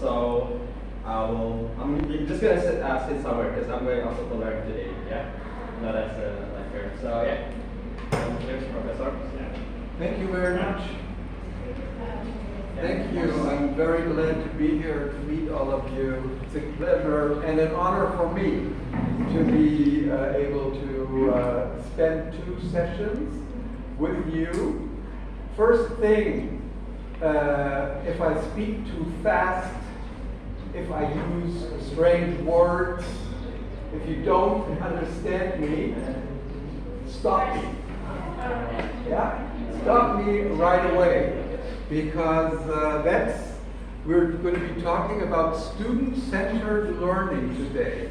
So I'm just gonna sit somewhere because I'm going also to learn today. Yeah, not as a lecturer. So yeah, there's Professor. Yeah. Thank you very much. Thank you. I'm very glad to be here to meet all of you. It's a pleasure and an honor for me to be able to spend 2 sessions with you. First thing, if I speak too fast, if I use strange words, if you don't understand me, stop me. Yeah? Stop me right away. Because we're going to be talking about student-centered learning today.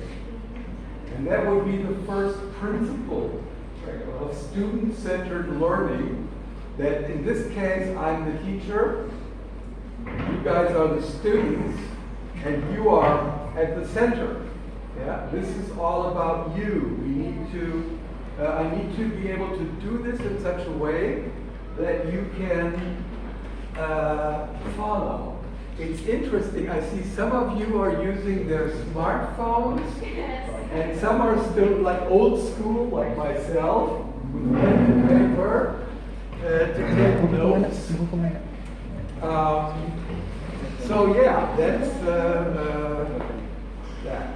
And that would be the first principle of student-centered learning, that in this case I'm the teacher, you guys are the students, and you are at the center. Yeah? This is all about you. We need to, I need to be able to do this in such a way that you can follow. It's interesting, I see some of you are using their smartphones, and some are still like old school, like myself, with pen and paper, to take notes. So yeah, that's that.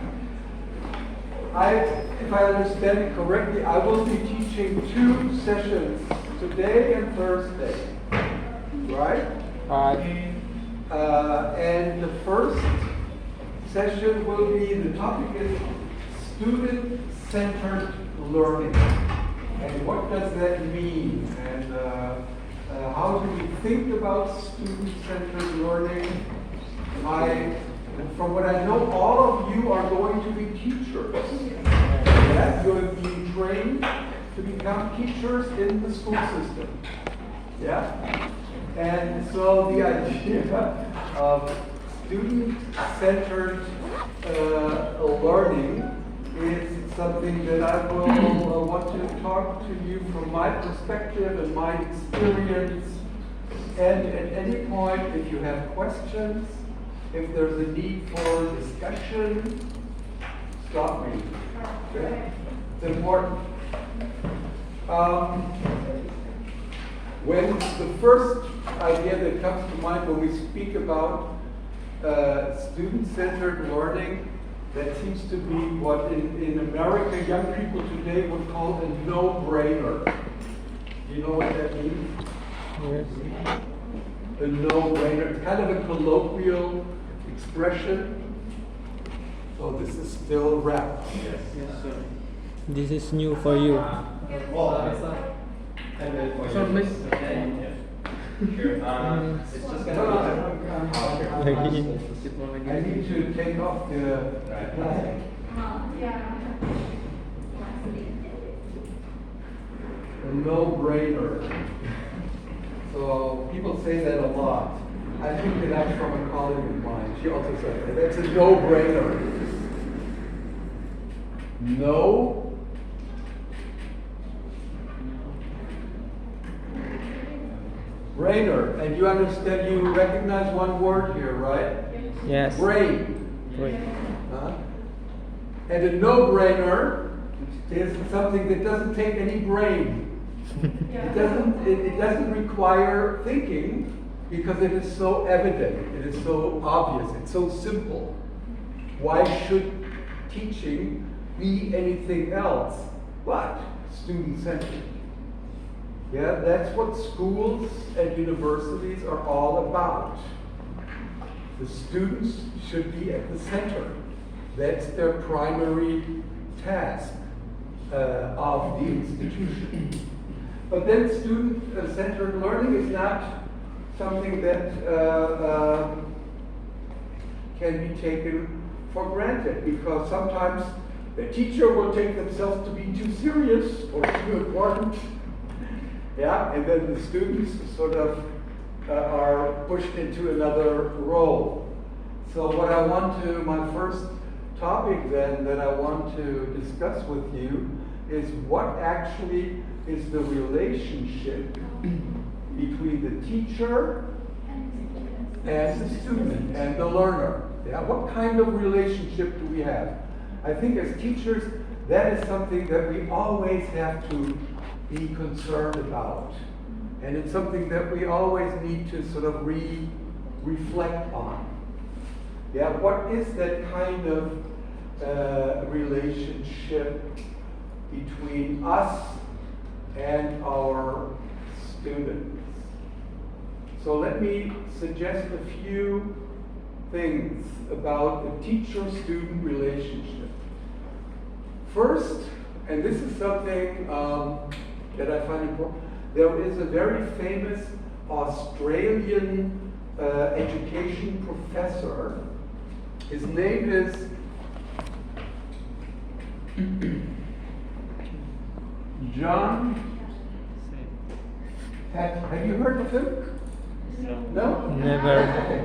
If I understand it correctly, I will be teaching 2 sessions, today and Thursday. Right? And the first session will be, the topic is student-centered learning. And what does that mean? And how do we think about student-centered learning? From what I know, all of you are going to be teachers. Yeah? You're being trained to become teachers in the school system. Yeah? And so the idea of student-centered learning is something that I will want to talk to you from my perspective and my experience. And at any point, if you have questions, if there's a need for discussion, stop me. Okay? It's important. When the first idea that comes to mind when we speak about student-centered learning, that seems to be what in America young people today would call a no-brainer. Do you know what that means? Yes. A no-brainer. It's kind of a colloquial expression. So this is still rap. Yes. Yes, sir. This is new for you. So, Miss. Sure. It's just gonna be. I need to take off the plastic. A no-brainer. So people say that a lot. I picked it up from a colleague of mine. She also said that. That's a no-brainer. No. Brainer, and you understand, you recognize one word here, right? Yes. Brain. Brain. And a no-brainer is something that doesn't take any brain. It doesn't require thinking because it is so evident, it is so obvious, it's so simple. Why should teaching be anything else but student-centered? Yeah, that's what schools and universities are all about. The students should be at the center. That's their primary task of the institution. But then student-centered learning is not something that can be taken for granted, because sometimes the teacher will take themselves to be too serious or too important. Yeah, and then the students sort of are pushed into another role. So what I want to, my first topic then that I want to discuss with you is what actually is the relationship between the teacher and the student and the learner. Yeah, what kind of relationship do we have? I think as teachers, that is something that we always have to be concerned about. And it's something that we always need to sort of reflect on. Yeah, what is that kind of relationship between us and our students? So let me suggest a few things about the teacher-student relationship. First, and this is something that I find important, there is a very famous Australian education professor. His name is John. Have you heard of him? No? Never. Okay.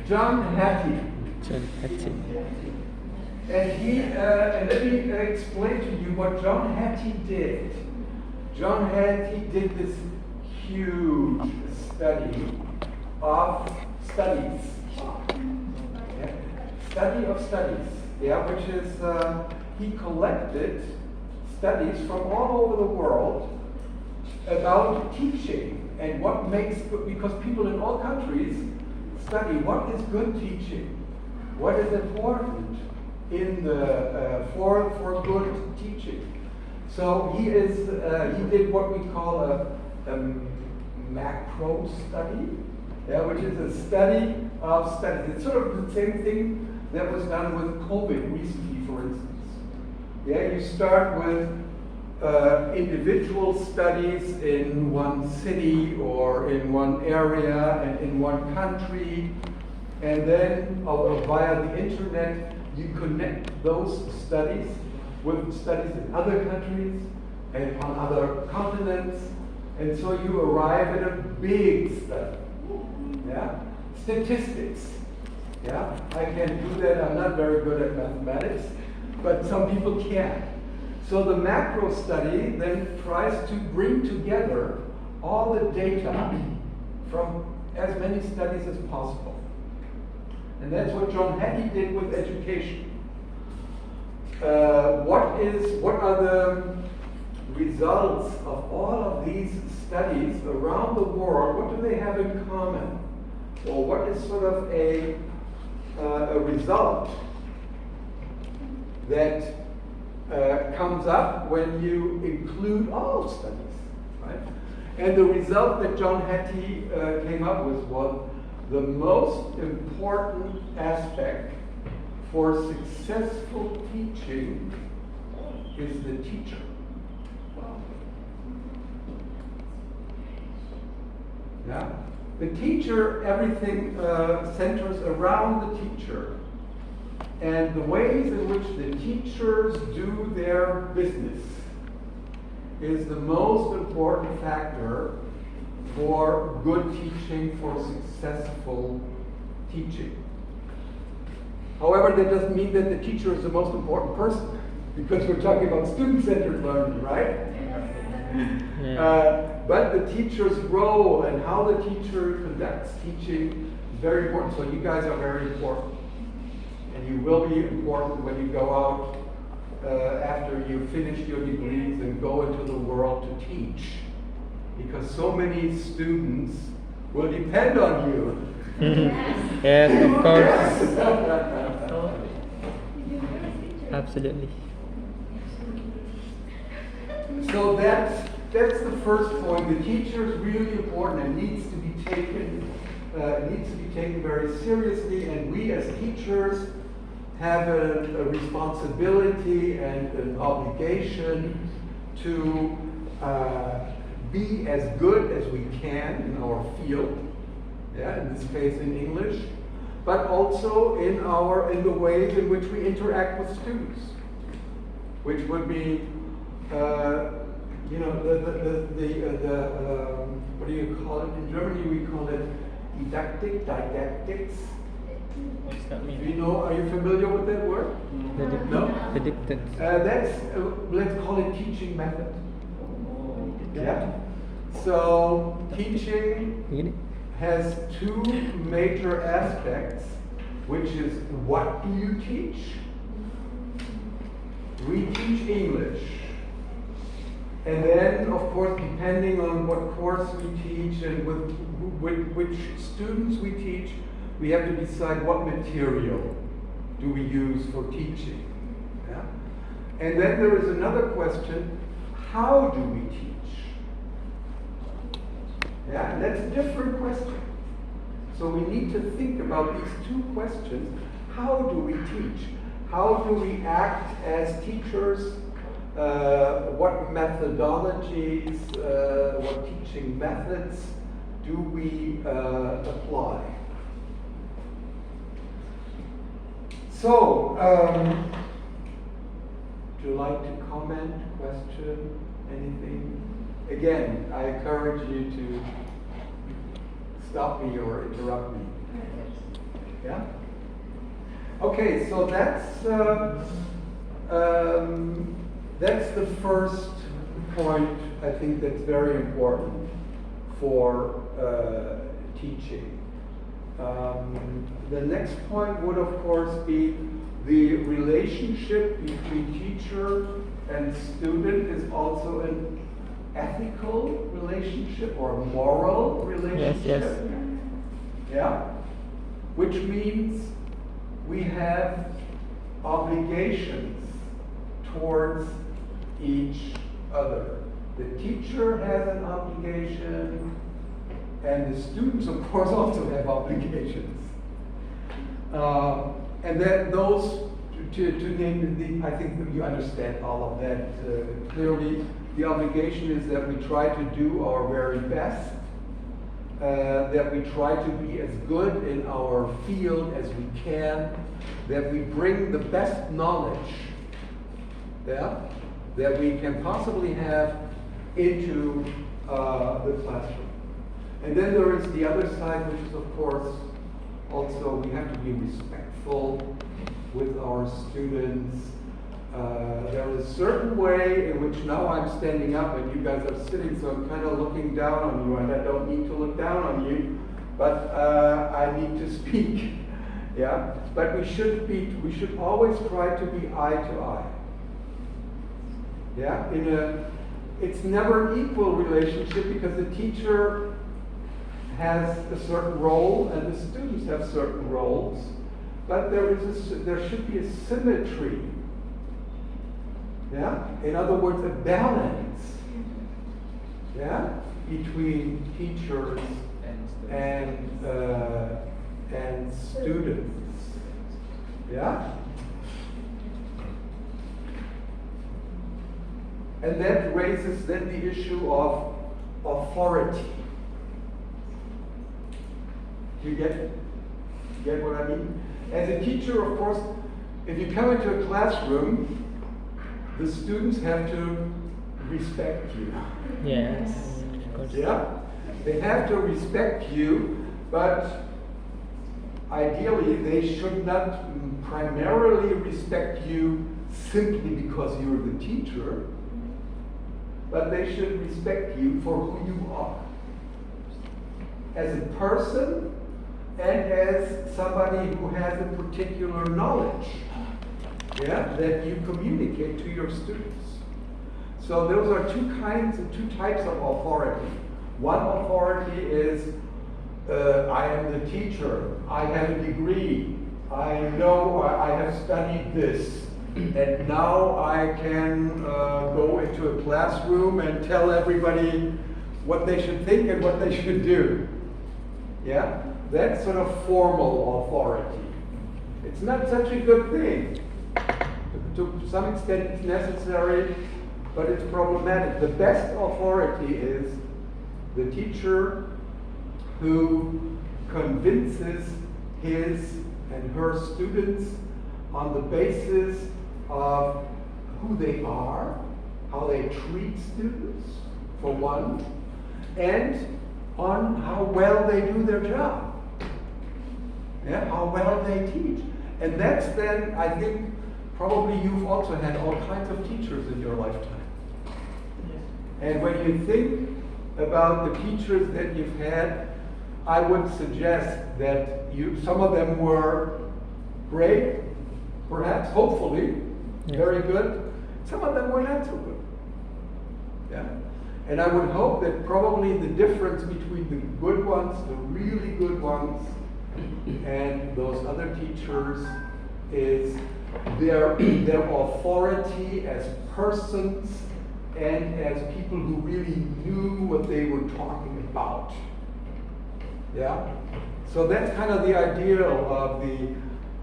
John Hattie. John Hattie. And and let me explain to you what John Hattie did. John Hattie did this huge study of studies. Yeah. Study of studies. Yeah, which is, he collected studies from all over the world about teaching and what makes good, because people in all countries study what is good teaching, what is important in the for good teaching. So he did what we call a macro study, yeah, which is a study of studies. It's sort of the same thing that was done with COVID recently, for instance. Yeah, you start with individual studies in one city or in one area and in one country, and then via the internet you connect those studies with studies in other countries and on other continents, and so you arrive at a big study. Yeah, statistics. Yeah, I can do that. I'm not very good at mathematics, but some people can. So the macro study then tries to bring together all the data from as many studies as possible. And that's what John Hattie did with education. What are the results of all of these studies around the world? What do they have in common? Or what is sort of a result that comes up when you include all studies, right? And the result that John Hattie came up with was the most important aspect for successful teaching is the teacher. Yeah? The teacher, everything centers around the teacher. And the ways in which the teachers do their business is the most important factor for good teaching, for successful teaching. However, that doesn't mean that the teacher is the most important person, because we're talking about student-centered learning, right? Yeah. But the teacher's role and how the teacher conducts teaching is very important. So you guys are very important. And you will be important when you go out after you finish your degrees and go into the world to teach. Because so many students will depend on you. Yes, of course. Absolutely. So that's the first point. The teacher is really important and needs to be taken very seriously. And we as teachers have a responsibility and an obligation to be as good as we can in our field. Yeah, in this case in English, but also in the ways in which we interact with students, which would be, what do you call it? In Germany we call it didactics. What's that mean? Do you know? Are you familiar with that word? No. Addicted. That's let's call it teaching method. Yeah. So teaching. Begini. has two major aspects, which is what do you teach? We teach English. And then, of course, depending on what course we teach and with which students we teach, we have to decide what material do we use for teaching. Yeah? And then there is another question, how do we teach? Yeah, and that's a different question. So we need to think about these two questions. How do we teach? How do we act as teachers? What methodologies, what teaching methods do we apply? So, would you like to comment, question, anything? Again, I encourage you to stop me or interrupt me. Yeah? Okay, so that's the first point I think that's very important for teaching. The next point would of course be the relationship between teacher and student is also an ethical relationship or moral relationship. Yes. Yeah? Which means we have obligations towards each other. The teacher has an obligation, and the students, of course, also have obligations. And then those, to name, I think that you understand all of that clearly. The obligation is that we try to do our very best, that we try to be as good in our field as we can, that we bring the best knowledge that we can possibly have into the classroom. And then there is the other side, which is of course also we have to be respectful with our students. There is a certain way in which now I'm standing up and you guys are sitting, so I'm kind of looking down on you, and I don't need to look down on you, but I need to speak. Yeah, but we should always try to be eye to eye. Yeah, it's never an equal relationship because the teacher has a certain role and the students have certain roles, but there should be a symmetry. Yeah, in other words, a balance. Yeah, between teachers and students. Yeah. And that raises then the issue of authority. Do you get what I mean? As a teacher, of course, if you come into a classroom, the students have to respect you. Yes, of course. Yeah? They have to respect you, but ideally they should not primarily respect you simply because you're the teacher, but they should respect you for who you are. As a person and as somebody who has a particular knowledge, that you communicate to your students. So those are two types of authority. One authority is, I am the teacher, I have a degree, I know I have studied this, and now I can go into a classroom and tell everybody what they should think and what they should do. Yeah? That's sort of formal authority. It's not such a good thing. To some extent it's necessary, but it's problematic. The best authority is the teacher who convinces his and her students on the basis of who they are, how they treat students, for one, and on how well they do their job. Yeah, how well they teach. And that's then, I think, probably you've also had all kinds of teachers in your lifetime. And when you think about the teachers that you've had, I would suggest that some of them were great, perhaps, hopefully, very good. Some of them were not so good. Yeah. And I would hope that probably the difference between the good ones, the really good ones, and those other teachers is their authority as persons and as people who really knew what they were talking about. Yeah? So that's kind of the ideal of the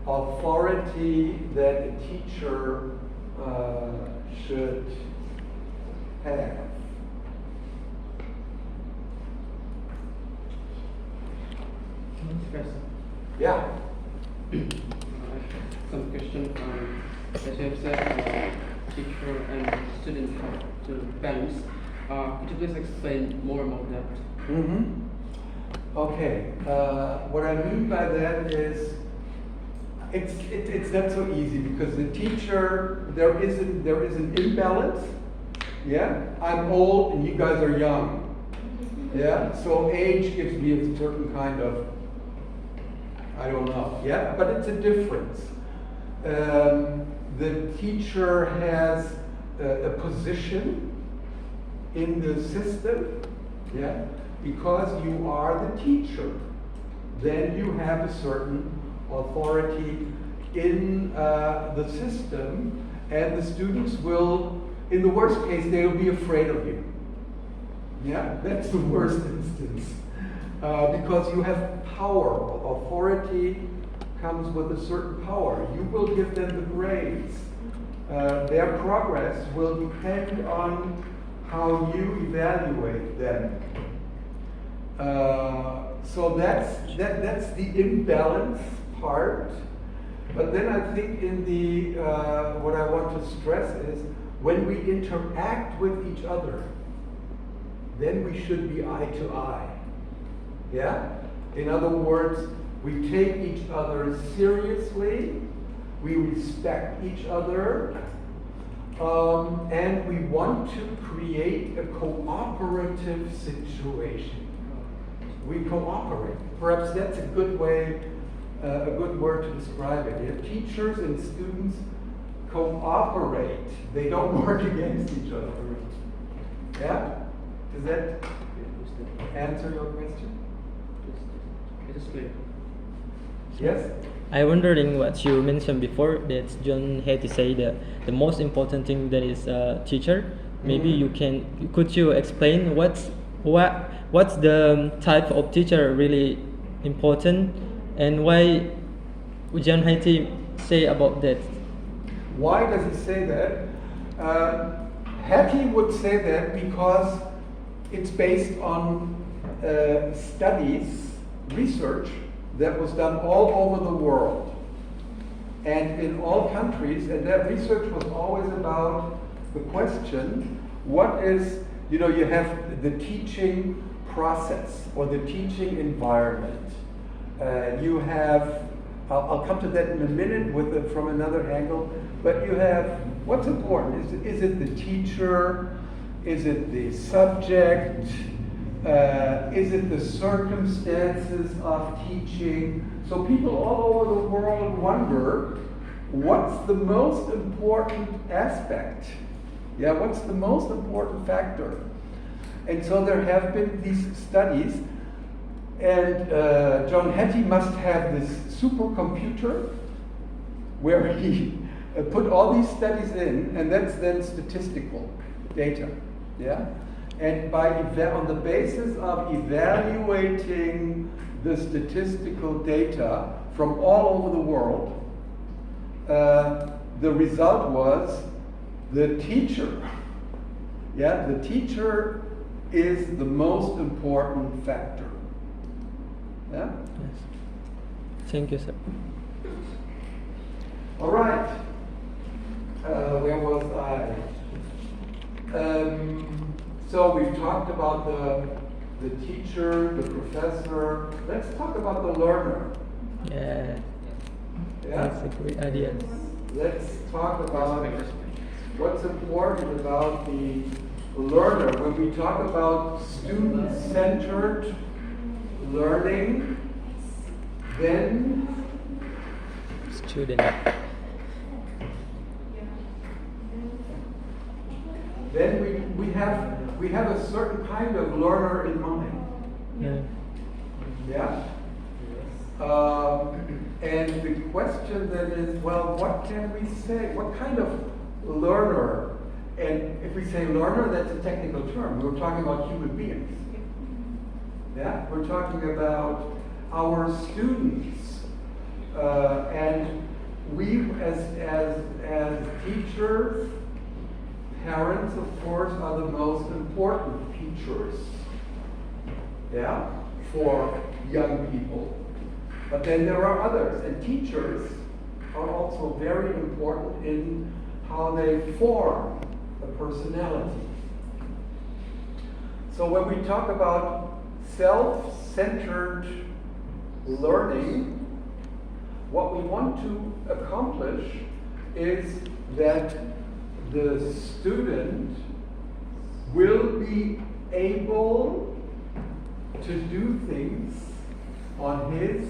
authority that a teacher should have. Professor, Yeah. some question as you have said, teacher and student to balance. Could you please explain more about that? Okay. What I mean by that is it's not so easy because the teacher there is an imbalance. Yeah, I'm old and you guys are young. Yeah, so age gives me a certain kind of, I don't know. Yeah, but it's a difference. The teacher has a position in the system. Yeah, because you are the teacher, then you have a certain authority in the system, and the students will, in the worst case, they will be afraid of you. Yeah, that's the worst instance. Because you have power. Authority comes with a certain power. You will give them the grades. Their progress will depend on how you evaluate them. So that's the imbalance part. But then I think in the what I want to stress is when we interact with each other, then we should be eye to eye. Yeah? In other words, we take each other seriously, we respect each other, and we want to create a cooperative situation. We cooperate. Perhaps that's a good way, a good word to describe it. If teachers and students cooperate, they don't work against each other. Yeah? Does that answer your question? It is clear. Yes? I wondering what you mentioned before that John had to say the most important thing that is teacher. Maybe could you explain what's the type of teacher really important and why John Haiti say about that? Why does he say that? Hattie would say that because it's based on studies, research that was done all over the world and in all countries, and that research was always about the question, what is, you have the teaching process or the teaching environment. You have, I'll come to that in a minute from another angle, but you have, what's important? Is it the teacher? Is it the subject? Is it the circumstances of teaching? So people all over the world wonder, what's the most important aspect? Yeah, what's the most important factor? And so there have been these studies, and John Hattie must have this supercomputer where he put all these studies in, and that's then statistical data. Yeah? And on the basis of evaluating the statistical data from all over the world, the result was the teacher. Yeah, the teacher is the most important factor. Yeah? Yes. Thank you, sir. All right. Where was I? So we've talked about the teacher, the professor. Let's talk about the learner. Yeah, Yeah? that's a great idea. Let's talk about what's important about the learner. When we talk about student-centered learning, then Student. we have a certain kind of learner in mind. Yeah? And the question then is, well, what can we say? What kind of learner? And if we say learner, that's a technical term. We're talking about human beings. Yeah? We're talking about our students. And we, as teachers, parents, of course, are the most important teachers. Yeah? For young people. But then there are others, and teachers are also very important in how they form a personality. So when we talk about self-centered learning, what we want to accomplish is that the student will be able to do things on his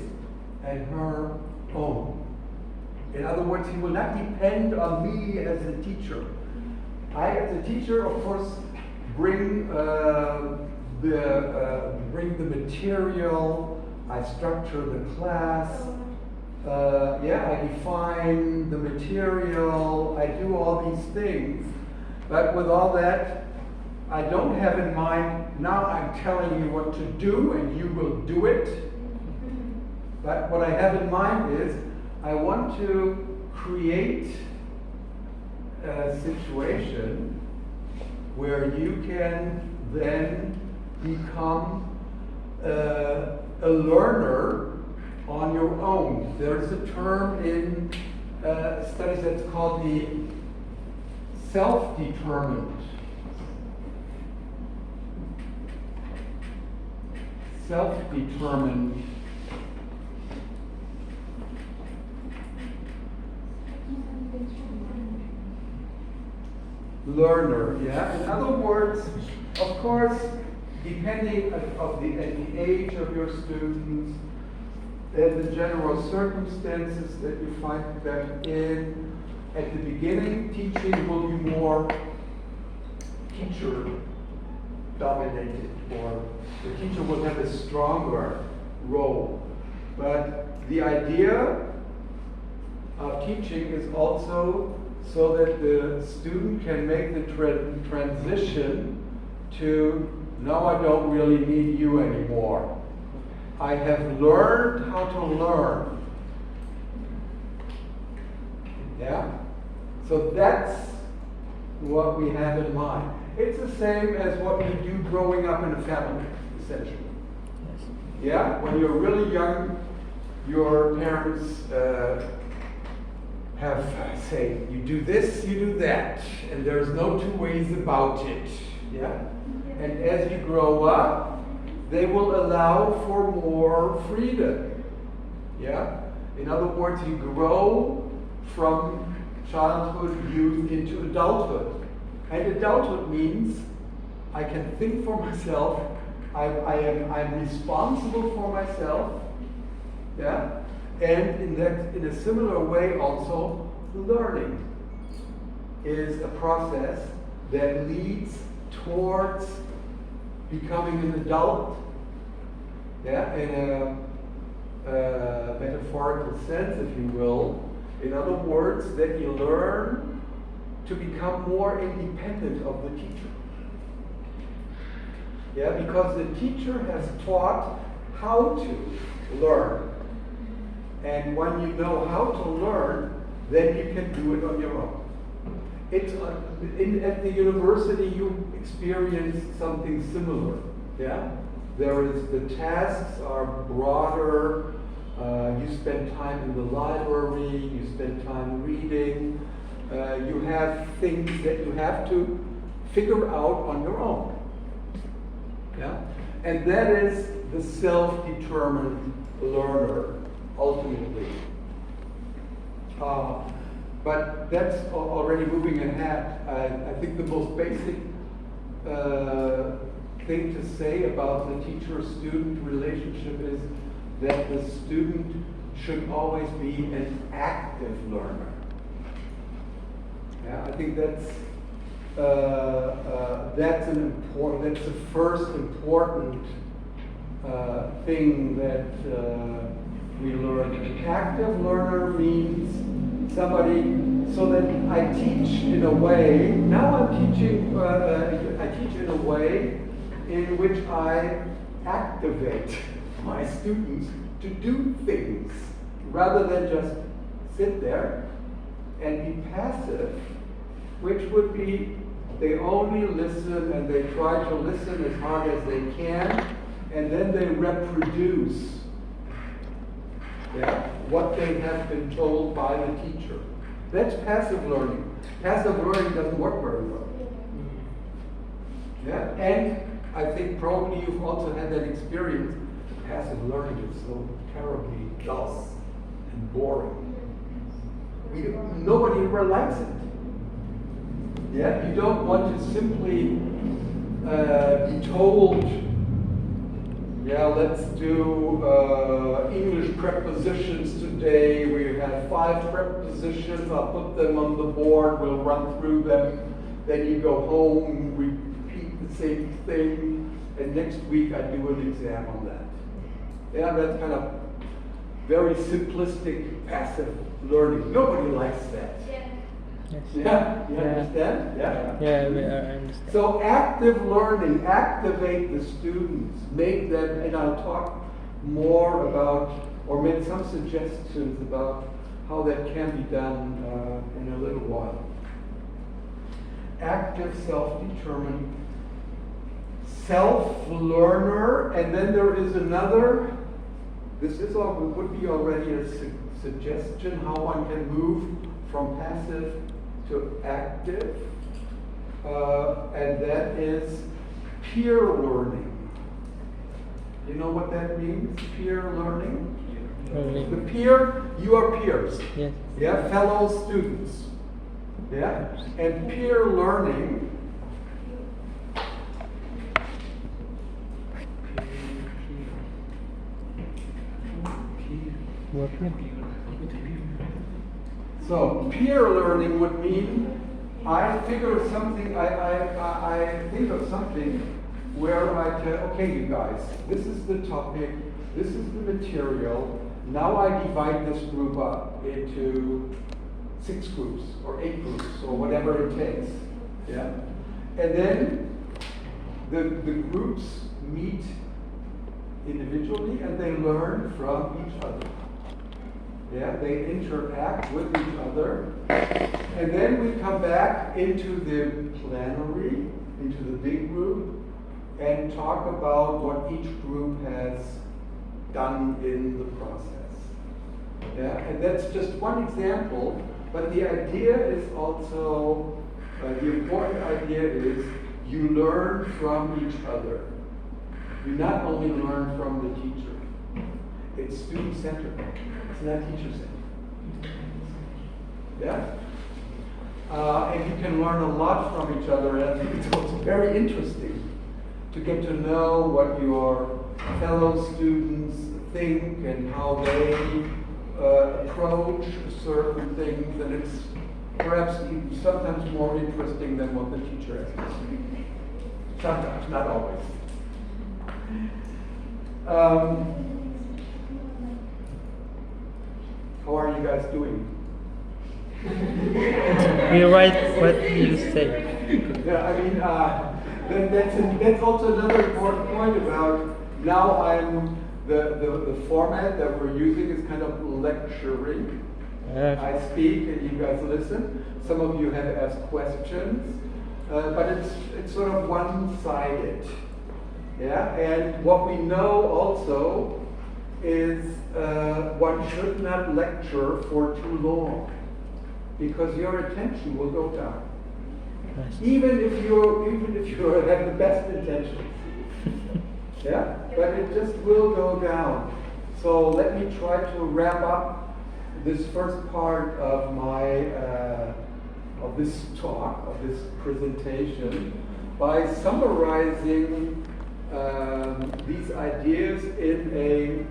and her own. In other words, he will not depend on me as a teacher. I, as a teacher, of course, bring the material. I structure the class. I define the material. I do all these things. But with all that, I don't have in mind, now I'm telling you what to do and you will do it. But what I have in mind is, I want to create a situation where you can then become a learner on your own. There's a term in studies that's called the self-determined. Self-determined learner, yeah? In other words, of course, depending on the age of your students and the general circumstances that you find them in, at the beginning, teaching will be more teacher dominated, or the teacher will have a stronger role. But the idea of teaching is also so that the student can make the transition to, no, I don't really need you anymore. I have learned how to learn. Yeah? So that's what we have in mind. It's the same as what we do growing up in a family, essentially. Yeah? When you're really young, your parents have say, you do this, you do that, and there's no two ways about it. Yeah? And as you grow up, they will allow for more freedom. Yeah? In other words, you grow from childhood, youth into adulthood. And adulthood means I can think for myself, I'm responsible for myself. Yeah? And in a similar way also, learning is a process that leads towards becoming an adult, yeah, in a metaphorical sense, if you will. In other words, that you learn to become more independent of the teacher. Yeah, because the teacher has taught how to learn. And when you know how to learn, then you can do it on your own. It's at the university you experience something similar. Yeah, the tasks are broader. You spend time in the library. You spend time reading. You have things that you have to figure out on your own. Yeah, and that is the self-determined learner. Ultimately. But that's already moving ahead. I think the most basic thing to say about the teacher-student relationship is that the student should always be an active learner. Yeah, I think that's the first important thing that we learn. An active learner means somebody, so that I teach in a way, now I'm teaching, I teach in a way in which I activate my students to do things rather than just sit there and be passive, which would be they only listen and they try to listen as hard as they can, and then they reproduce what they have been told by the teacher. That's passive learning. Passive learning doesn't work very well. Yeah, and I think probably you've also had that experience. Passive learning is so terribly dull and boring. Nobody ever likes it. Yeah, you don't want to simply be told, yeah, let's do English prepositions today. We have 5 prepositions. I'll put them on the board. We'll run through them. Then you go home, repeat the same thing, and next week I do an exam on that. Yeah, that's kind of very simplistic, passive learning. Nobody likes that. Yes. Yeah, you Yeah. understand? Yeah. Yeah, I understand. So active learning, activate the students, make them, and I'll talk more about, or make some suggestions about how that can be done in a little while. Active, self-determined, self-learner, and then there is another, this is would be already a suggestion how one can move from passive to active, and that is peer learning. You know what that means, peer learning? The peer, you are peers. Yes. Yeah, fellow students. Yeah, and peer learning So peer learning would mean I figure something, I think of something where I tell, okay you guys, this is the topic, this is the material, now I divide this group up into 6 groups or 8 groups or whatever it takes. Yeah? And then the groups meet individually and they learn from each other. Yeah, they interact with each other. And then we come back into the plenary, into the big group, and talk about what each group has done in the process. Yeah, and that's just one example, but the idea is also, the important idea is you learn from each other. You not only learn from the teacher. It's student-centered. It's not teacher-centered. Yeah? And you can learn a lot from each other, and I think it's also very interesting to get to know what your fellow students think and how they approach certain things, and it's perhaps sometimes more interesting than what the teacher has to say. Sometimes, not always. How are you guys doing? We write what you say. Yeah, I mean, that's also another important point about now the format that we're using is kind of lecturing. I speak and you guys listen. Some of you have asked questions, but it's sort of one-sided. Yeah, and what we know also is one should not lecture for too long, because your attention will go down. Even if you have the best intentions. Yeah, but it just will go down. So let me try to wrap up this first part of my of this talk, of this presentation, by summarizing these ideas in a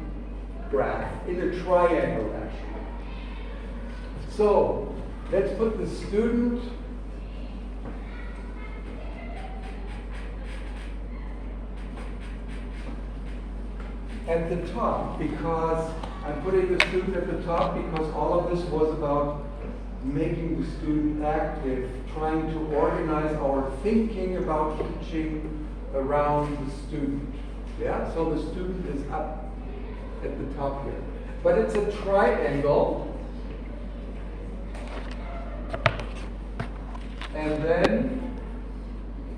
graph, in a triangle actually. So let's put the student at the top, because I'm putting the student at the top because all of this was about making the student active, trying to organize our thinking about teaching around the student. Yeah, so the student is up at the top here. But it's a triangle. And then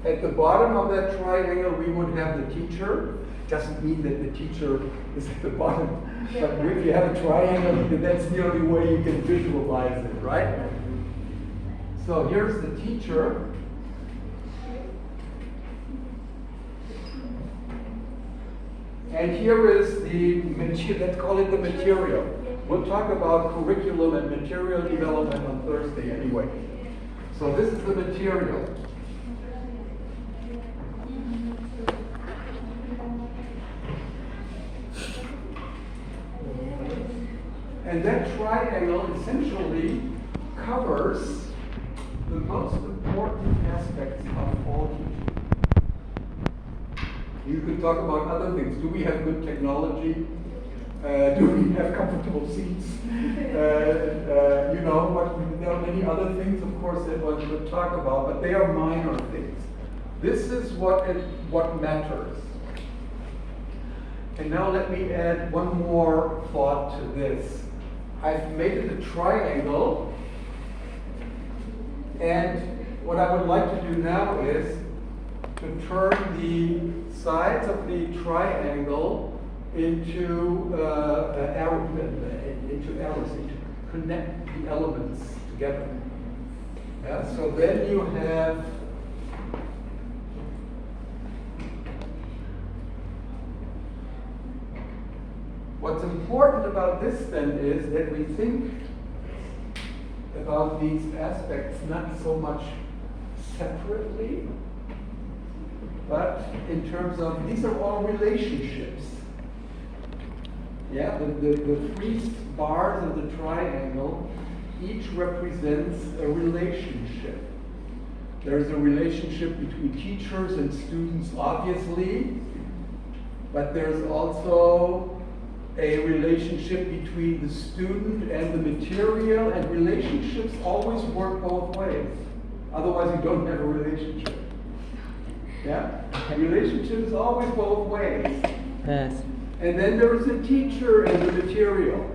at the bottom of that triangle we would have the teacher. Doesn't mean that the teacher is at the bottom, but if you have a triangle, that's the only way you can visualize it, right? So here's the teacher. And here is the material, let's call it the material. We'll talk about curriculum and material development on Thursday anyway. So this is the material. And that triangle essentially covers the most important aspects of all teaching. You could talk about other things. Do we have good technology? Do we have comfortable seats? You know, there are many other things, of course, that one could talk about, but they are minor things. This is what matters. And now let me add one more thought to this. I've made it a triangle, and what I would like to do now is to turn the sides of the triangle into arrows, to connect the elements together. Yeah, so then you have what's important about this then is that we think about these aspects not so much separately, but in terms of, these are all relationships. Yeah, the three bars of the triangle, each represents a relationship. There's a relationship between teachers and students, obviously, but there's also a relationship between the student and the material, and relationships always work both ways. Otherwise you don't have a relationship. Yeah? A relationship is always both ways. Yes. And then there is a teacher and the material.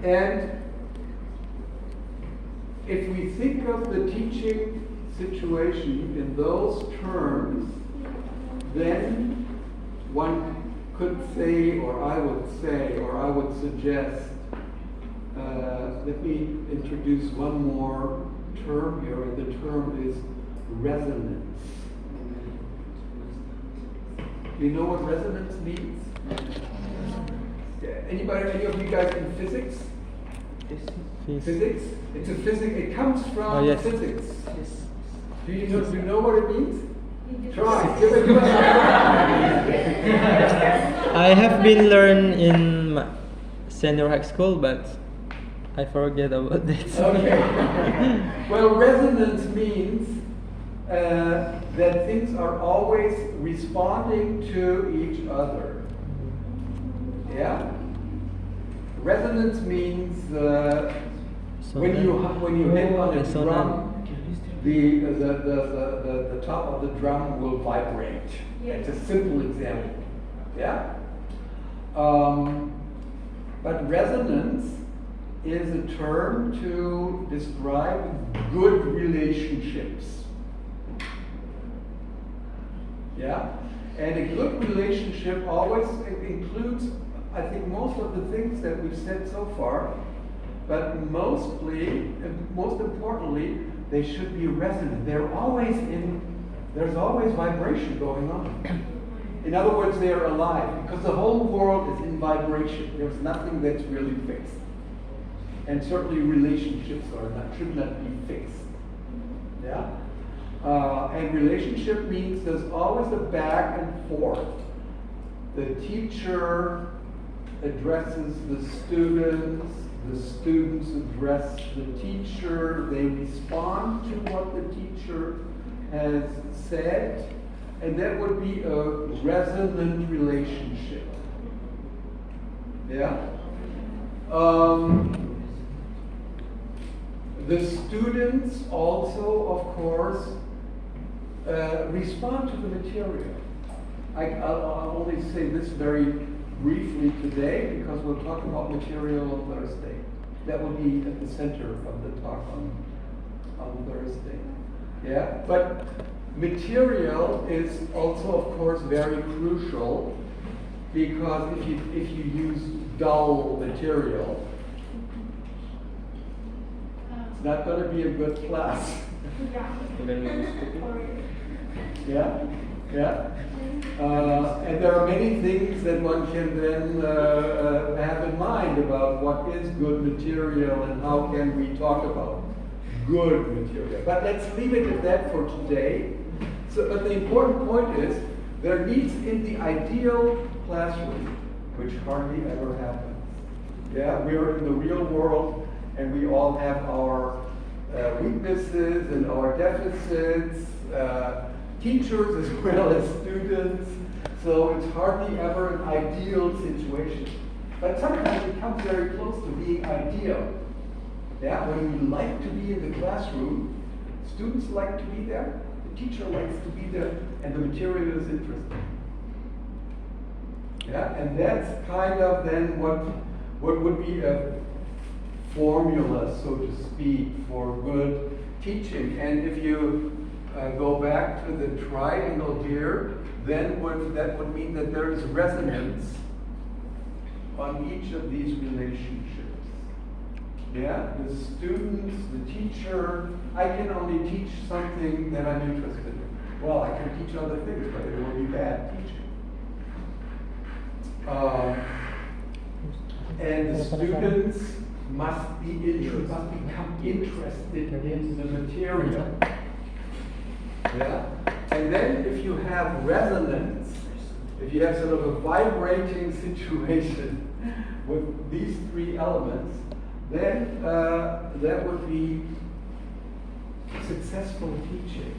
And if we think of the teaching situation in those terms, then one could say, or I would suggest, let me introduce one more term here, and the term is resonance. Do you know what resonance means? Any of you guys in physics? Physics? It's a physics. It comes from yes. physics. Yes. Do you know what it means? Try. Give it a try. I have been learned in senior high school, but I forget about that. Okay. Well, resonance means that things are always responding to each other. Yeah? Resonance means when you hit on a drum, the top of the drum will vibrate. It's a simple example. Yeah? But resonance is a term to describe good relationships. Yeah? And a good relationship always includes, I think, most of the things that we've said so far, but mostly, and most importantly, they should be resonant. There's always vibration going on. In other words, they are alive, because the whole world is in vibration. There's nothing that's really fixed. And certainly relationships should not be fixed. Yeah? And relationship means there's always a back and forth. The teacher addresses the students address the teacher, they respond to what the teacher has said, and that would be a resonant relationship. Yeah? The students also, of course, respond to the material. I'll only say this very briefly today because we'll talk about material on Thursday. That will be at the center of the talk on Thursday. Yeah, but material is also, of course, very crucial because if you use dull material, it's not going to be a good class. Yeah, yeah. And there are many things that one can then have in mind about what is good material and how can we talk about good material. But let's leave it at that for today. But the important point is there needs in the ideal classroom, which hardly ever happens. Yeah, we're in the real world and we all have our weaknesses and our deficits. Teachers as well as students, so it's hardly ever an ideal situation. But sometimes it comes very close to being ideal. Yeah, when we like to be in the classroom, students like to be there, the teacher likes to be there, and the material is interesting. Yeah, and that's kind of then what would be a formula, so to speak, for good teaching. And if you go back to the triangle here, then that would mean that there is resonance on each of these relationships. Yeah, the students, the teacher, I can only teach something that I'm interested in. Well, I can teach other things, but it will be bad teaching. And the students must become interested in the material. Yeah? And then if you have resonance, if you have sort of a vibrating situation with these three elements, then that would be successful teaching.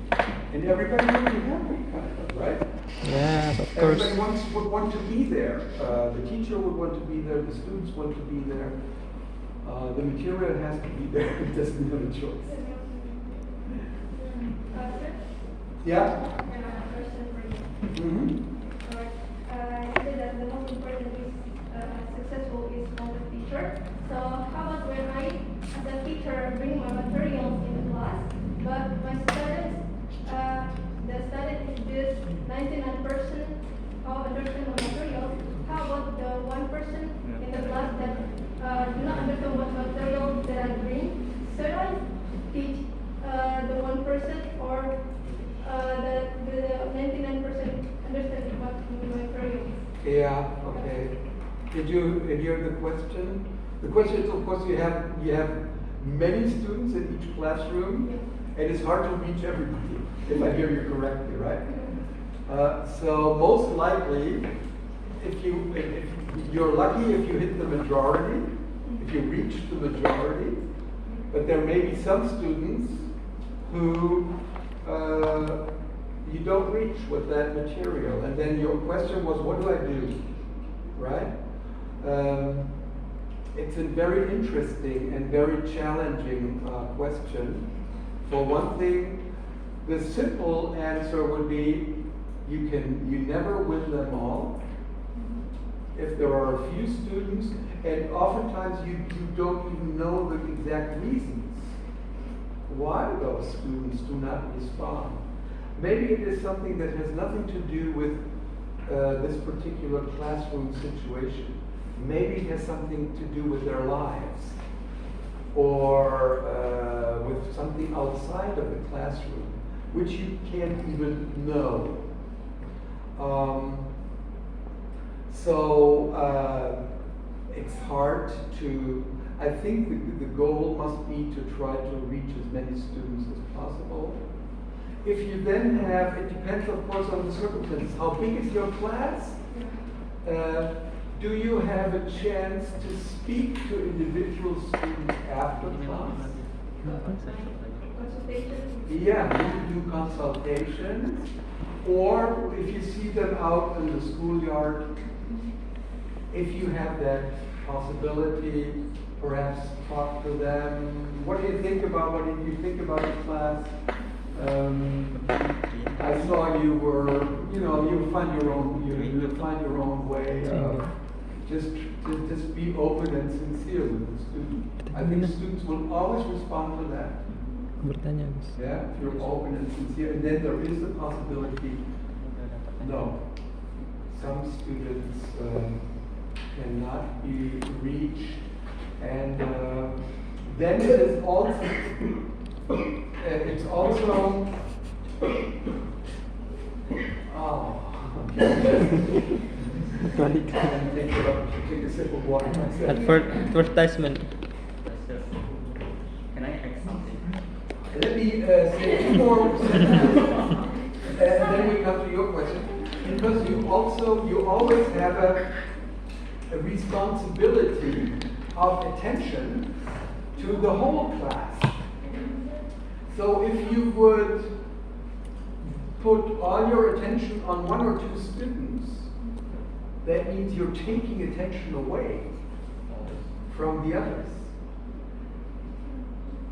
And everybody would be happy, kind of, right? Yes, of course. Everybody would want to be there. The teacher would want to be there, the students want to be there. The material has to be there, it doesn't have a choice. Yeah? Question for you. Mm-hmm. You said that the most important is successful is from the teacher. So how about when I, as a teacher, bring my materials in the class, but my students, the student is just 99% understand the material. How about the 1% in the class that do not understand what material that I bring? Should I teach the 1% or the 99% understand what my material is? Yeah, okay. Did you hear the question? The question is, of course, you have many students in each classroom, and it's hard to reach everybody, if I hear you correctly, right? So most likely, if you're lucky if you hit the majority, if you reach the majority, but there may be some students who you don't reach with that material. And then your question was, what do I do? Right? It's a very interesting and very challenging question. For one thing, the simple answer would be you never win them all. If there are a few students, and oftentimes you don't even know the exact reasons why those students do not respond. Maybe it is something that has nothing to do with this particular classroom situation. Maybe it has something to do with their lives, or with something outside of the classroom, which you can't even know. It's hard to, I think the goal must be to try to reach as many students as possible. if you then have, it depends of course on the circumstances. How big is your class? Do you have a chance to speak to individual students after class? Consultation. Yeah, you do consultations, or if you see them out in the schoolyard, if you have that possibility, perhaps talk to them. What do you think about? What did you think about the class? I saw you were, you find your own, you find your own way. Just be open and sincere with the student. I think students will always respond to that. Bertanya, Gus. Yeah, if you're open and sincere, and then there is the possibility. No, some students cannot be reached, and then it is also it's also take a sip of water myself. Advertisement. Can I add something? Let me say two more sentences, and then we come to your question. Because you always have a responsibility of attention to the whole class. So if you would put all your attention on one or two students, that means you're taking attention away from the others.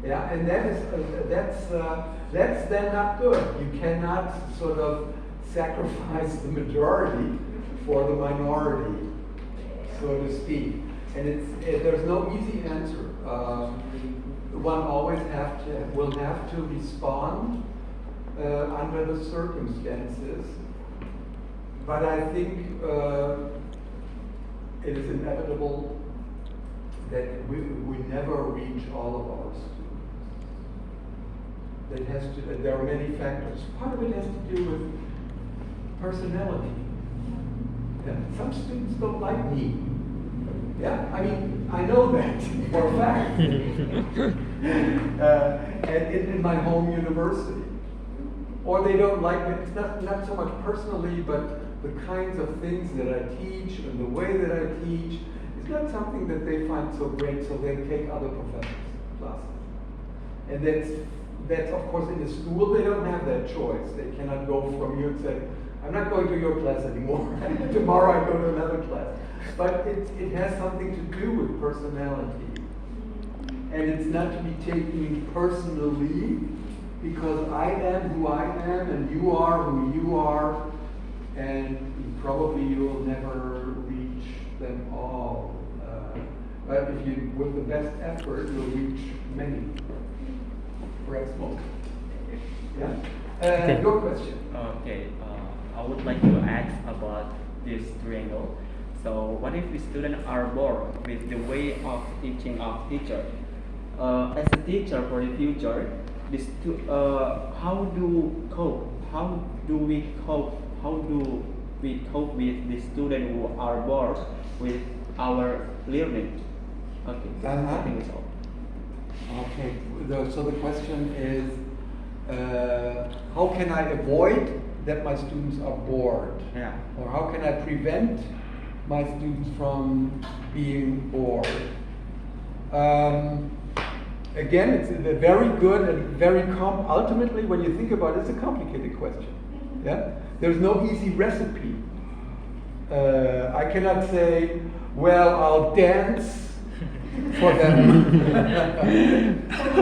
Yeah, and that's then not good. You cannot sort of sacrifice the majority for the minority, so to speak. And there's no easy answer. One always will have to respond under the circumstances. But I think it is inevitable that we never reach all of our students. There are many factors. Part of it has to do with personality. Yeah. Some students don't like me. Yeah, I mean, I know that for a fact. And in my home university. Or they don't like me, it's not so much personally, but the kinds of things that I teach and the way that I teach is not something that they find so great, so they take other professors' classes. And that's of course in the school they don't have that choice. They cannot go from you and say, I'm not going to your class anymore. Tomorrow I go to another class. But it has something to do with personality. And it's not to be taken personally, because I am who I am and you are who you are, and probably you will never reach them all. But if you, with the best effort, you'll reach many. Perhaps most. Yeah? Okay. Your question. Okay, I would like to ask about this triangle. So, what if the students are bored with the way of teaching of teacher? As a teacher for the future, how do cope? How do we cope? How do we cope with the students who are bored with our learning? Okay, I think it's all. Okay, so the question is, how can I avoid that my students are bored? Yeah. Or how can I prevent my students from being bored? Again, it's a very good and very ultimately, when you think about it, it's a complicated question. Yeah, there's no easy recipe. I cannot say, well, I'll dance for them,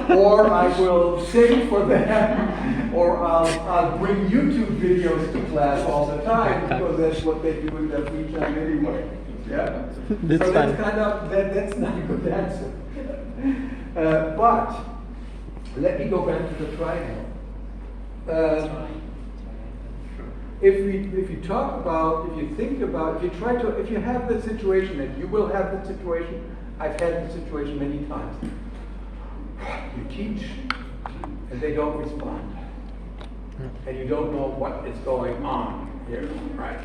or I will sing for them, or I'll bring YouTube videos to class all the time, because that's what they do in their free time anyway. Yeah, That's so fun. that's kind of that's not a good answer. But let me go back to the triangle. If you talk about, if you think about, if you have the situation, and you will have the situation, I've had the situation many times. You teach, and they don't respond, and you don't know what is going on here, right?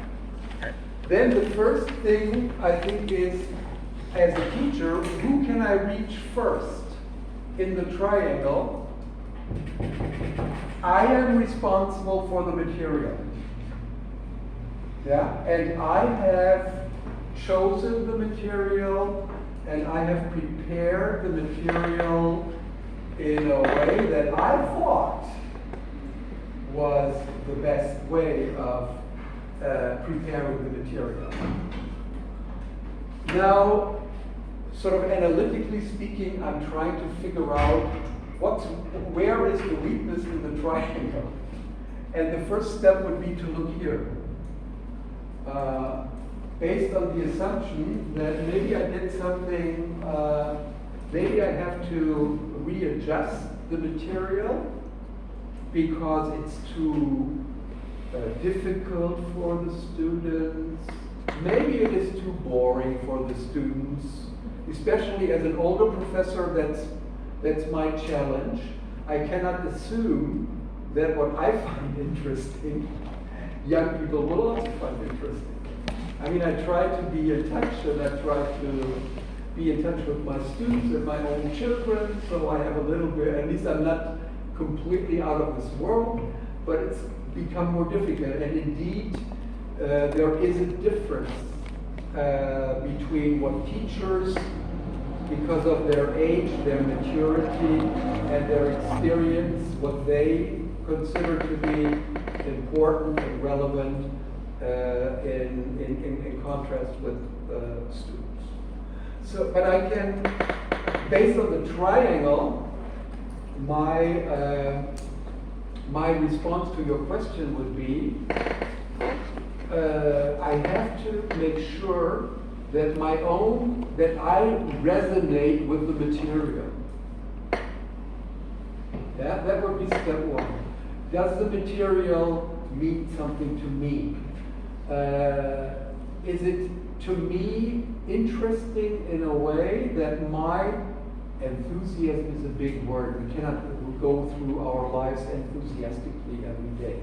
Then the first thing I think is, as a teacher, who can I reach first in the triangle? I am responsible for the material. Yeah, and I have chosen the material and I have prepared the material in a way that I thought was the best way of preparing the material. Now, sort of analytically speaking, I'm trying to figure out where is the weakness in the triangle. And the first step would be to look here. Based on the assumption that maybe I did something, maybe I have to readjust the material because it's too difficult for the students. Maybe it is too boring for the students, especially as an older professor. That's my challenge. I cannot assume that what I find interesting, young people will also find interesting. I mean, I try to be in touch, and I try to be in touch with my students and my own children, so I have a little bit, at least I'm not completely out of this world, but it's become more difficult. And indeed, there is a difference between what teachers, because of their age, their maturity, and their experience, what they consider to be important and relevant in contrast with students. So, but I can, based on the triangle, my response to your question would be, I have to make sure that I resonate with the material. Yeah, that would be step one. Does the material mean something to me? Is it, to me, interesting in a way that my enthusiasm is a big word. We cannot go through our lives enthusiastically every day.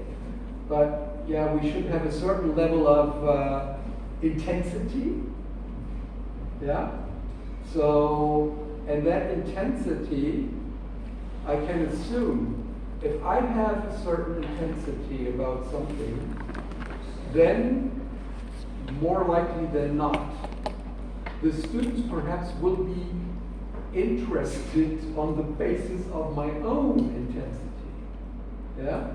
But yeah, we should have a certain level of intensity. Yeah? So, and that intensity, I can assume, if I have a certain intensity about something, then more likely than not, the students perhaps will be interested on the basis of my own intensity. Yeah?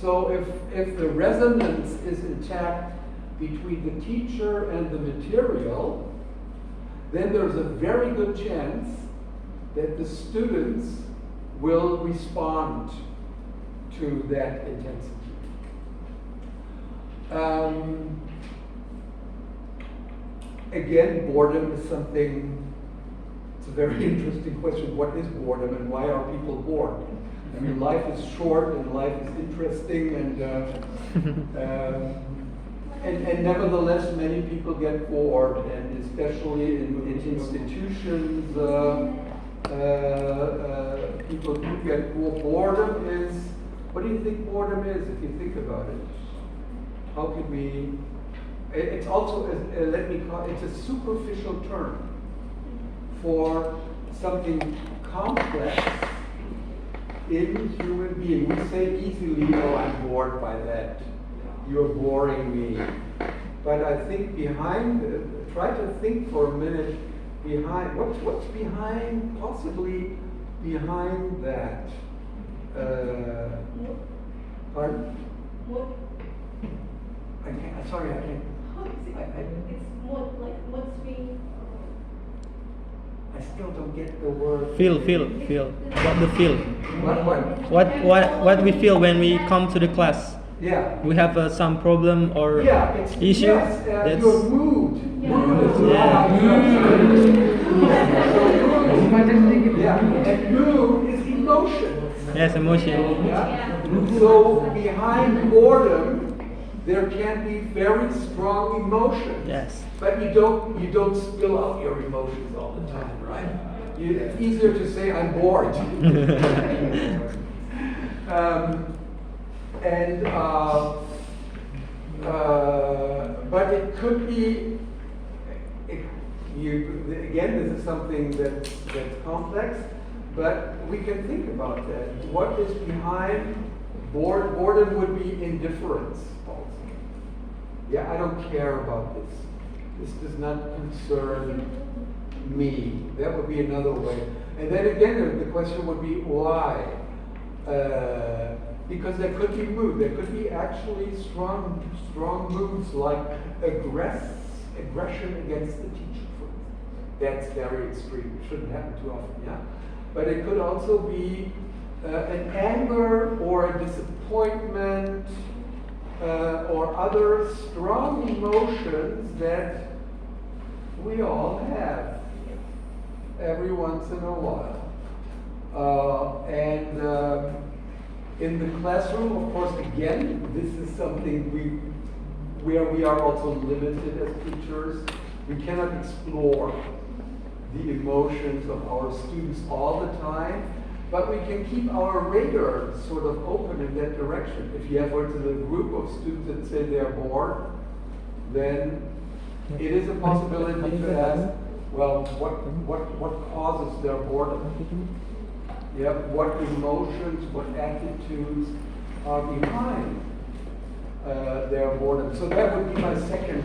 So if the resonance is intact between the teacher and the material, then there's a very good chance that the students will respond to that intensity. Again, boredom is something, it's a very interesting question. What is boredom and why are people bored? I mean, life is short and life is interesting, and nevertheless, many people get bored, and especially in institutions, people do get bored. Boredom is, what do you think boredom is, if you think about it? How could we, it's also, let me call it's a superficial term for something complex in human being. We say easily, oh, I'm bored by that. You're boring me. But I think behind, try to think for a minute behind, what's behind, possibly behind that? Pardon? What? I can't, sorry, I can't. How is it? It's what, like, what's being... I still don't get the word. Feel. What the feel? What we feel when we come to the class. Yeah. We have some problem or It's, issue. yes, That's your mood. Yeah. Mood is Yeah. Yeah, and mood is emotion. yes, emotion. Yeah. So behind boredom, there can be very strong emotions. Yes. But you don't spill out your emotions all the time, right? It's easier to say I'm bored. But it could be. Again, this is something that's complex, but we can think about that. What is behind Boredom would be indifference also. Yeah, I don't care about this. This does not concern me. That would be another way. And then again, the question would be why? Because there could be mood. There could be actually strong moods like aggression against the teacher. That's very extreme. It shouldn't happen too often, yeah? But it could also be an anger or a disappointment or other strong emotions that we all have every once in a while. In the classroom, of course, again, this is something where we are also limited as teachers. We cannot explore the emotions of our students all the time, but we can keep our radar sort of open in that direction. If you have, for instance, a group of students that say they're bored, then it is a possibility to ask, well, what causes their boredom? Yeah, what emotions, what attitudes are behind their boredom? So that would be my second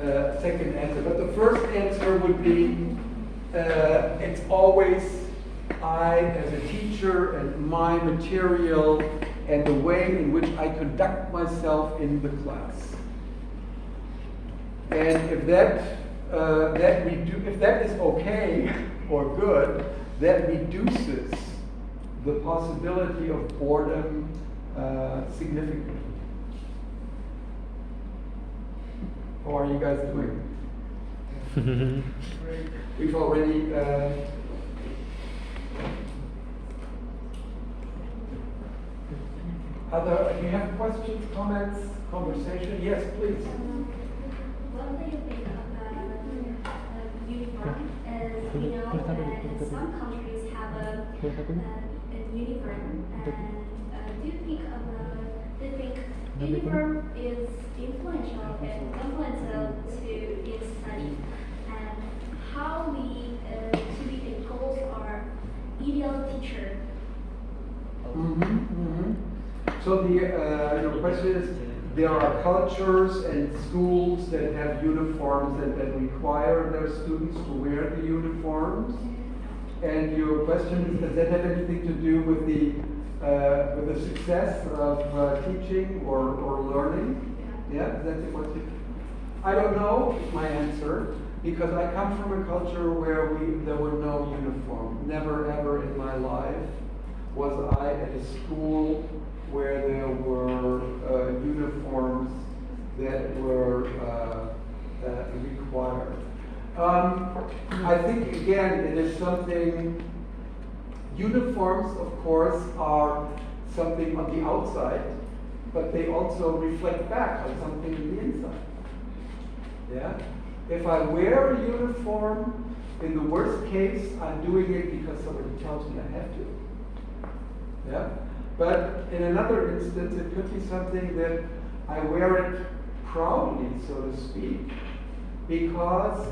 answer. But the first answer would be, it's always I, as a teacher, and my material, and the way in which I conduct myself in the class. And if if that is okay or good, that reduces the possibility of boredom significantly. How are you guys doing? We've already do you have questions, comments, conversation? Yes, please. What do you think about uniform? As we know that some countries have a uniform, and do you think uniform is influential to its study, and how we to be the goals are ideal teacher? So your question is, there are cultures and schools that have uniforms that require their students to wear the uniforms. And your question is, does that have anything to do with the success of teaching or learning? Yeah, is that the question? I don't know is my answer, because I come from a culture where there were no uniform. Never ever in my life was I at a school where there were uniforms that were required. I think, again, it is something, uniforms, of course, are something on the outside, but they also reflect back on something in the inside. Yeah? If I wear a uniform, in the worst case, I'm doing it because somebody tells me I have to. Yeah? But in another instance, it could be something that I wear it proudly, so to speak, because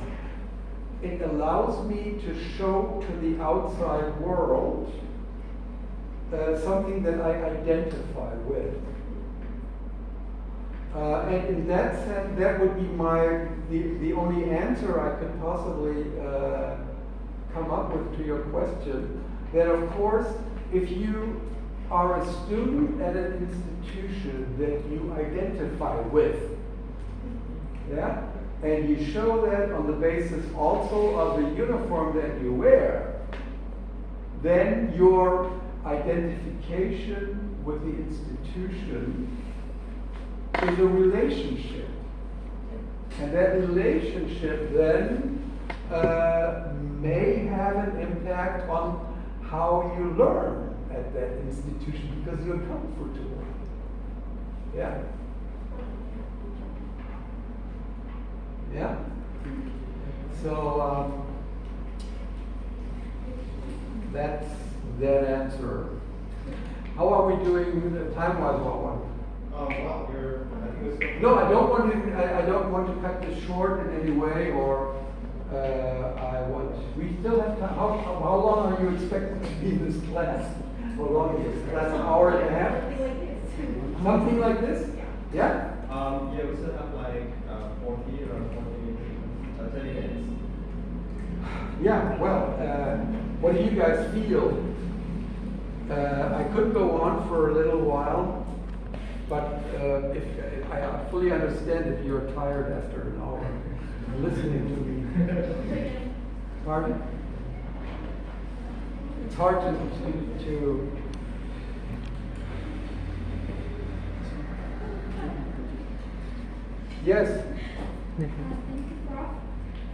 it allows me to show to the outside world something that I identify with. And in that sense, that would be the only answer I could possibly come up with to your question. That, of course, if you are a student at an institution that you identify with, yeah, and you show that on the basis also of the uniform that you wear, then your identification with the institution is a relationship. And that relationship then may have an impact on how you learn at that institution, because you're comfortable. Yeah? Yeah? So that's that answer. How are we doing time-wise, Wawan? Well, I think it's No, I don't want to cut this short in any way, or we still have time. How long are you expecting to be in this class? How long is this class? An hour and a half? Something like this? Yeah? Yeah, we still have like 40 or 30 minutes. Yeah, well, what do you guys feel? I could go on for a little while, but if I fully understand if you're tired after an hour listening to me. Pardon? It's hard to yes. Thank you, Prof.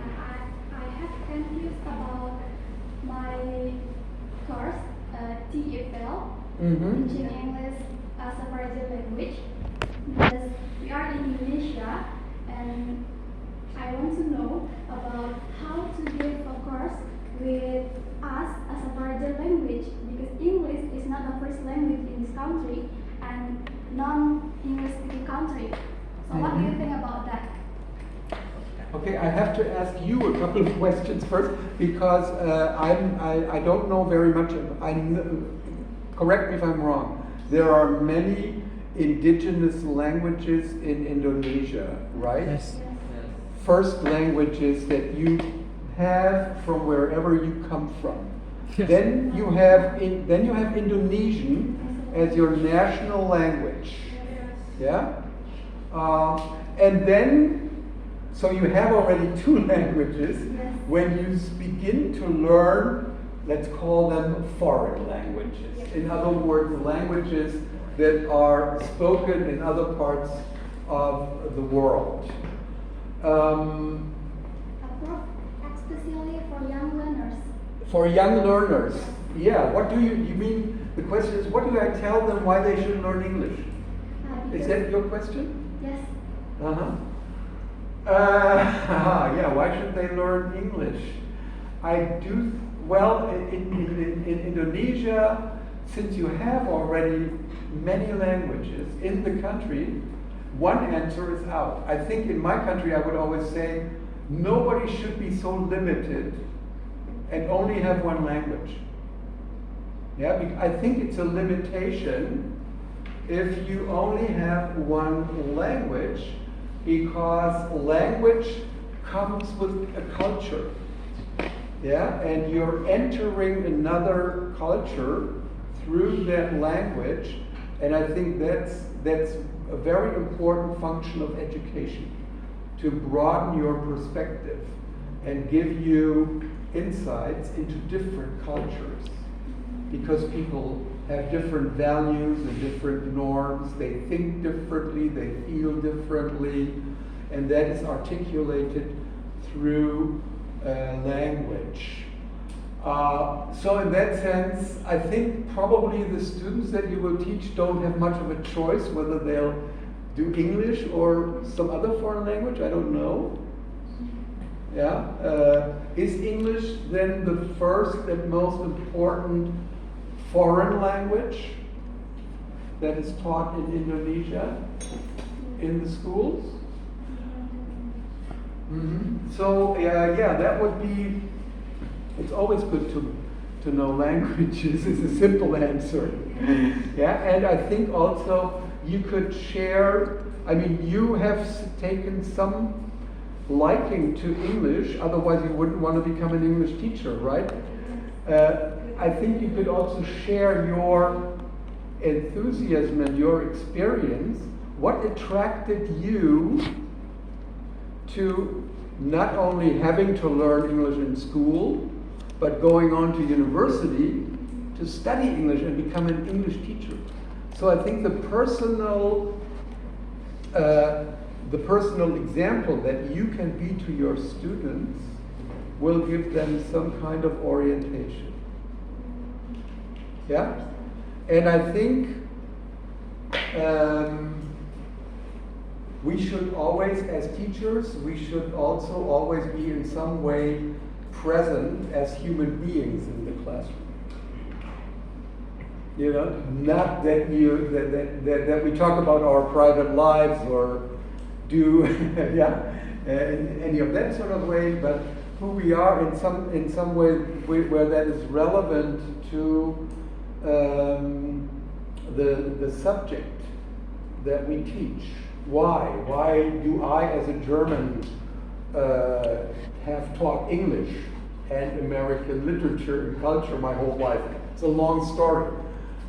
I have confused about my course, TEFL, Mm-hmm. teaching English as a foreign language, because we are in Indonesia, and I want to know about how to give a course with us as a foreign language, because English is not the first language in this country and non-English speaking country. So what do you think about that? Okay, I have to ask you a couple of questions first because I don't know very much. Correct me if I'm wrong. There are many indigenous languages in Indonesia, right? Yes. First languages that you have from wherever you come from. Yes. Then you have Indonesian as your national language. Yeah. And then, so you have already two languages. Yes. When you begin to learn, let's call them foreign languages. In other words, languages that are spoken in other parts of the world. Prof, especially for young learners. For young learners, yeah. What do you mean? The question is, what do I tell them why they should learn English? Is that your question? Yes. Yeah, why should they learn English? Well, in Indonesia, since you have already many languages in the country, one answer is out. I think in my country I would always say, nobody should be so limited and only have one language. Yeah, I think it's a limitation if you only have one language, because language comes with a culture. Yeah, and you're entering another culture through that language, and I think that's a very important function of education, to broaden your perspective and give you insights into different cultures, because people have different values and different norms, they think differently, they feel differently, and that is articulated through language. So in that sense, I think probably the students that you will teach don't have much of a choice whether they'll do English or some other foreign language, I don't know. Yeah, is English then the first and most important foreign language that is taught in Indonesia in the schools? Mm-hmm. So yeah, that would be. It's always good to know languages. Is a simple answer. Yeah, and I think also you could share. I mean, you have taken some liking to English. Otherwise, you wouldn't want to become an English teacher, right? I think you could also share your enthusiasm and your experience. What attracted you to not only having to learn English in school, but going on to university to study English and become an English teacher? So I think the personal example that you can be to your students will give them some kind of orientation. Yeah? And I think we should always, as teachers, we should also always be in some way present as human beings in the classroom. You know, not that that we talk about our private lives or do in any of that sort of way, but who we are in some way where that is relevant to the subject. that we teach. Why? Why do I, as a German, have taught English and American literature and culture my whole life? It's a long story.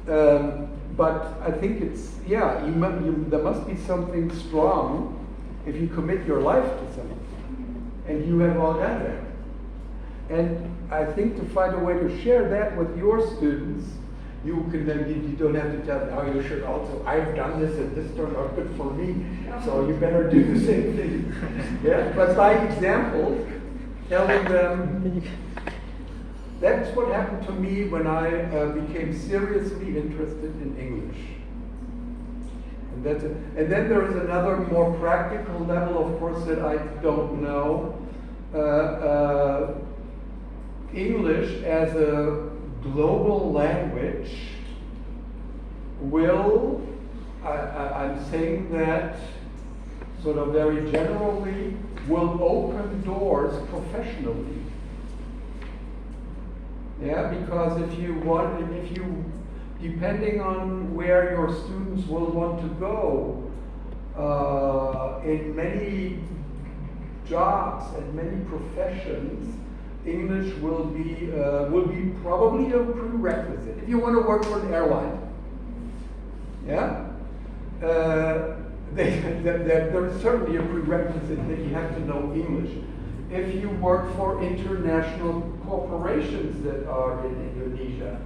But I think it's, yeah, there must be something strong if you commit your life to something. And you have all done that. And I think to find a way to share that with your students, you can then, you don't have to tell them, oh, you should also, I've done this and this turned out good for me, so you better do the same thing. Yeah, but by example, telling them, that's what happened to me when I became seriously interested in English. And that's it. And then there is another more practical level, of course, that I don't know. English as a global language will, I'm saying that sort of very generally, will open doors professionally. Yeah, because if you, depending on where your students will want to go, in many jobs and many professions, English will be probably a prerequisite. If you want to work for an airline, yeah, there's certainly a prerequisite that you have to know English. If you work for international corporations that are in Indonesia,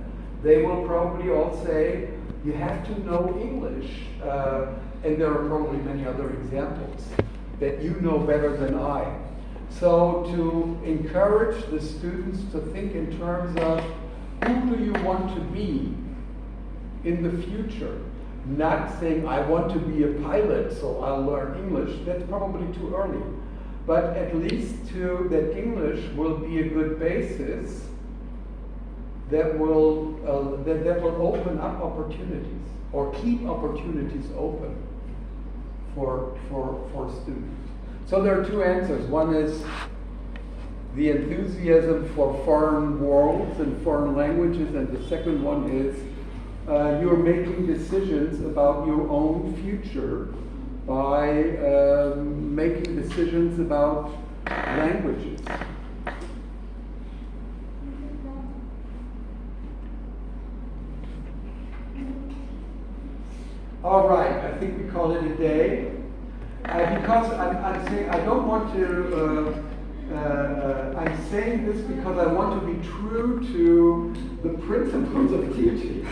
they will probably all say you have to know English, and there are probably many other examples that you know better than I. So to encourage the students to think in terms of who do you want to be in the future, not saying I want to be a pilot so I'll learn English, that's probably too early, but at least that English will be a good basis that will open up opportunities or keep opportunities open for students. So there are two answers. One is the enthusiasm for foreign worlds and foreign languages, and the second one is you're making decisions about your own future by making decisions about languages. All right, I think we call it a day. Because I'm saying I don't want to, I'm saying this because I want to be true to the principles of teaching.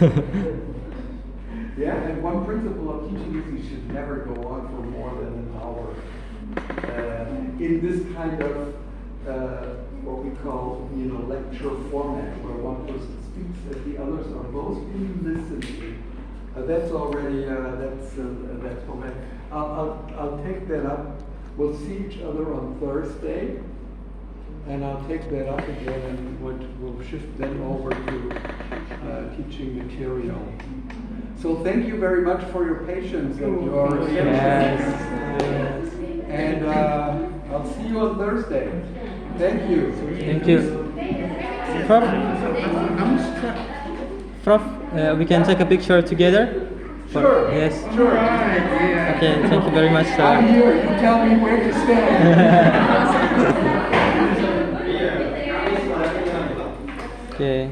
Yeah, and one principle of teaching is you should never go on for more than an hour in this kind of what we call, lecture format, where one person speaks and the others are mostly listening. That's already that's already. I'll take that up. We'll see each other on Thursday, and I'll take that up again, and we'll shift then over to teaching material. So thank you very much for your patience and your attention. Yes. And I'll see you on Thursday. Thank you. Thank you. Prof, we can take a picture together? Sure. Yes. Sure. Okay, thank you very much. I'm here. You tell me where to stand. Okay.